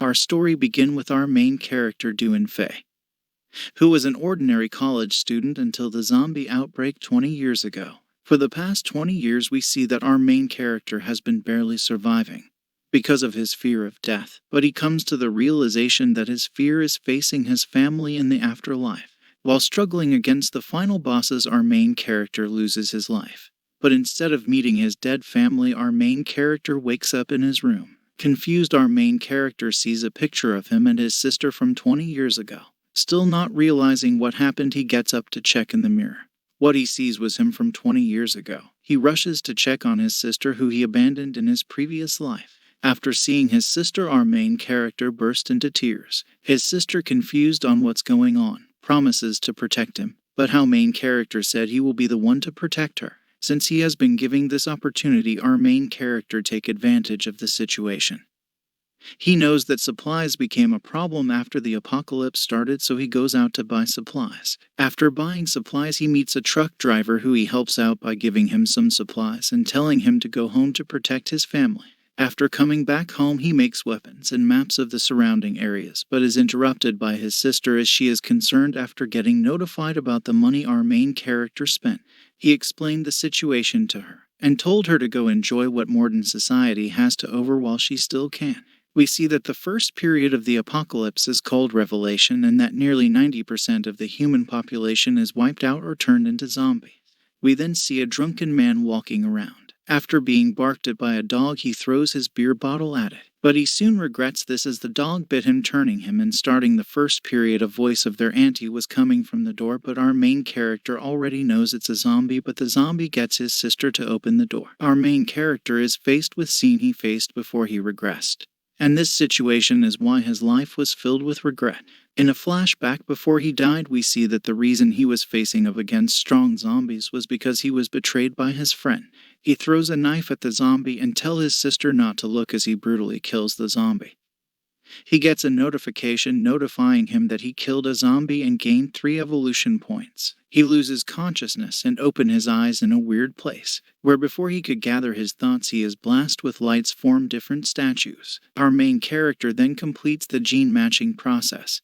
Our story begins with our main character Duan Fei, who was an ordinary college student until the zombie outbreak 20 years ago. For the past 20 years we see that our main character has been barely surviving because of his fear of death, but he comes to the realization that his fear is facing his family in the afterlife. While struggling against the final bosses, our main character loses his life. But instead of meeting his dead family, our main character wakes up in his room. Confused, our main character sees a picture of him and his sister from 20 years ago. Still not realizing what happened, he gets up to check in the mirror. What he sees was him from 20 years ago. He rushes to check on his sister, who he abandoned in his previous life. After seeing his sister, our main character burst into tears. His sister, confused on what's going on, promises to protect him. But our main character said he will be the one to protect her. Since he has been given this opportunity, our main character takes advantage of the situation. He knows that supplies became a problem after the apocalypse started, so he goes out to buy supplies. After buying supplies, he meets a truck driver who he helps out by giving him some supplies and telling him to go home to protect his family. After coming back home, he makes weapons and maps of the surrounding areas, but is interrupted by his sister as she is concerned after getting notified about the money our main character spent. He explained the situation to her and told her to go enjoy what modern society has to offer while she still can. We see that the first period of the apocalypse is called Revelation, and that nearly 90% of the human population is wiped out or turned into zombies. We then see a drunken man walking around. After being barked at by a dog, he throws his beer bottle at it. But he soon regrets this as the dog bit him, turning him and starting the first period. A voice of their auntie was coming from the door, but our main character already knows it's a zombie, but the zombie gets his sister to open the door. Our main character is faced with scene he faced before he regressed. And this situation is why his life was filled with regret. In a flashback before he died, we see that the reason he was facing up against strong zombies was because he was betrayed by his friend. He throws a knife at the zombie and tells his sister not to look as he brutally kills the zombie. He gets a notification notifying him that he killed a zombie and gained 3 evolution points. He loses consciousness and opens his eyes in a weird place, where before he could gather his thoughts, he is blasted with lights form different statues. Our main character then completes the gene matching process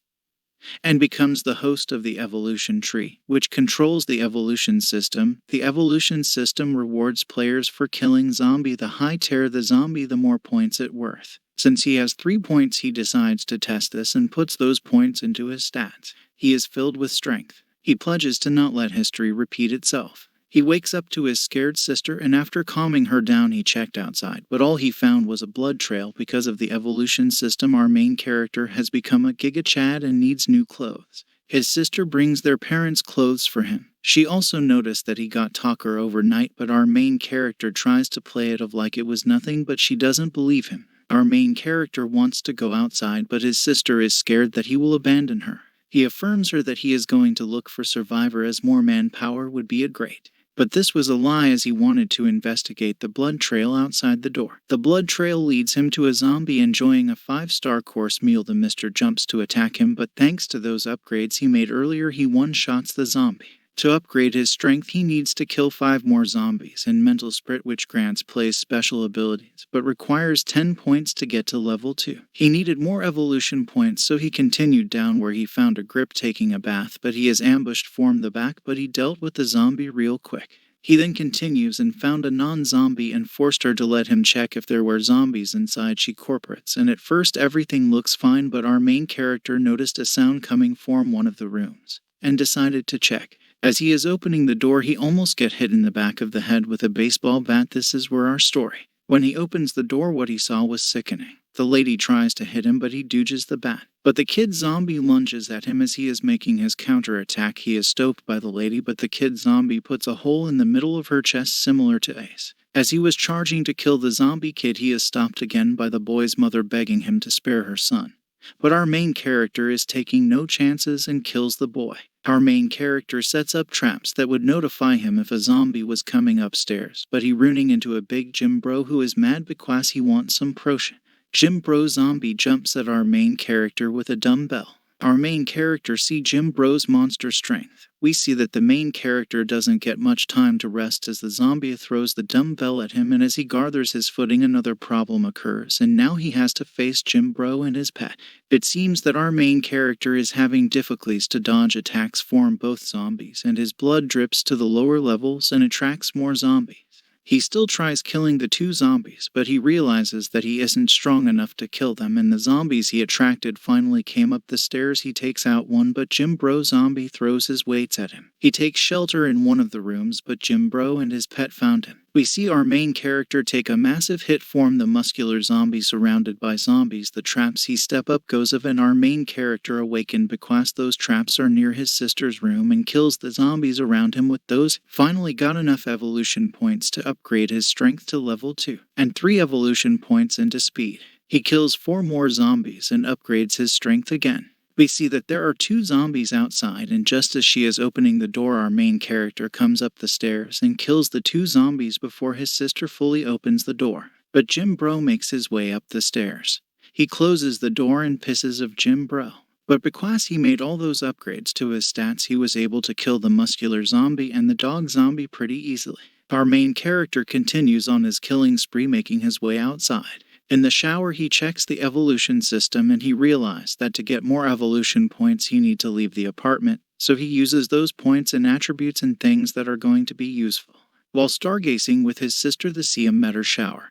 and becomes the host of the evolution tree, which controls the evolution system. The evolution system rewards players for killing zombie. The higher the zombie, the more points it worth. Since he has 3 points, he decides to test this and puts those points into his stats. He is filled with strength. He pledges to not let history repeat itself. He wakes up to his scared sister, and after calming her down, he checked outside, but all he found was a blood trail. Because of the evolution system, our main character has become a Giga Chad and needs new clothes. His sister brings their parents' clothes for him. She also noticed that he got taller overnight, but our main character tries to play it off like it was nothing, but she doesn't believe him. Our main character wants to go outside, but his sister is scared that he will abandon her. He affirms her that he is going to look for survivor as more manpower would be great. But this was a lie, as he wanted to investigate the blood trail outside the door. The blood trail leads him to a zombie enjoying a 5-star course meal. The Mr. jumps to attack him, but thanks to those upgrades he made earlier, he one-shots the zombie. To upgrade his strength, he needs to kill 5 more zombies and mental sprint, which grants players special abilities, but requires 10 points to get to level 2. He needed more evolution points, so he continued down where he found a grip taking a bath, but he is ambushed from the back, but he dealt with the zombie real quick. He then continues and found a non-zombie and forced her to let him check if there were zombies inside. She corporates, and at first everything looks fine, but our main character noticed a sound coming from one of the rooms and decided to check. As he is opening the door, he almost gets hit in the back of the head with a baseball bat. This is where our story. When he opens the door, what he saw was sickening. The lady tries to hit him, but he dodges the bat. But the kid zombie lunges at him as he is making his counterattack. He is stopped by the lady, but the kid zombie puts a hole in the middle of her chest similar to Ace. As he was charging to kill the zombie kid, he is stopped again by the boy's mother begging him to spare her son. But our main character is taking no chances and kills the boy. Our main character sets up traps that would notify him if a zombie was coming upstairs, but he running into a big gym bro who is mad because he wants some potion. Gym bro zombie jumps at our main character with a dumbbell. Our main character see Gym bro's monster strength, we see that the main character doesn't get much time to rest as the zombie throws the dumbbell at him, and as he gathers his footing another problem occurs, and now he has to face Jim Bro and his pet. It seems that our main character is having difficulties to dodge attacks from both zombies, and his blood drips to the lower levels and attracts more zombies. He still tries killing the two zombies, but he realizes that he isn't strong enough to kill them, and the zombies he attracted finally came up the stairs. He takes out one, but Jim Bro zombie throws his weights at him. He takes shelter in one of the rooms, but Jim Bro and his pet found him. We see our main character take a massive hit from the muscular zombie surrounded by zombies. The traps he step up goes of, and our main character awakened because those traps are near his sister's room, and kills the zombies around him with those. Finally got enough evolution points to upgrade his strength to level 2, and 3 evolution points into speed. He kills 4 more zombies and upgrades his strength again. We see that there are 2 zombies outside, and just as she is opening the door, our main character comes up the stairs and kills the 2 zombies before his sister fully opens the door. But Jim Bro makes his way up the stairs. He closes the door and pisses of Jim Bro. But because he made all those upgrades to his stats, he was able to kill the muscular zombie and the dog zombie pretty easily. Our main character continues on his killing spree, making his way outside. In the shower, he checks the evolution system, and he realized that to get more evolution points he need to leave the apartment, so he uses those points and attributes and things that are going to be useful. While stargazing with his sister, the see a meteor shower.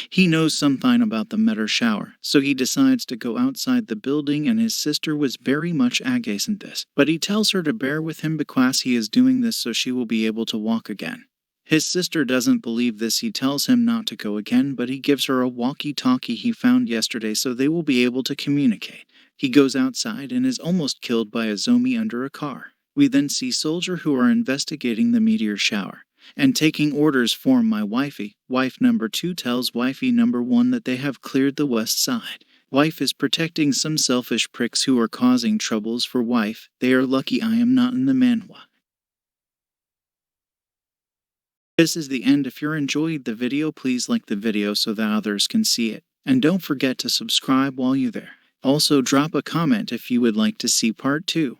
He knows something about the meteor shower, so he decides to go outside the building, and his sister was very much against this, but he tells her to bear with him because he is doing this so she will be able to walk again. His sister doesn't believe this. He tells him not to go again, but he gives her a walkie-talkie he found yesterday so they will be able to communicate. He goes outside and is almost killed by a zombie under a car. We then see soldiers who are investigating the meteor shower and taking orders from my wifey. Wife number 2 tells wifey number 1 that they have cleared the west side. Wife is protecting some selfish pricks who are causing troubles for wife. They are lucky I am not in the manhwa. This is the end. If you enjoyed the video, please like the video so that others can see it. And don't forget to subscribe while you're there. Also drop a comment if you would like to see part 2.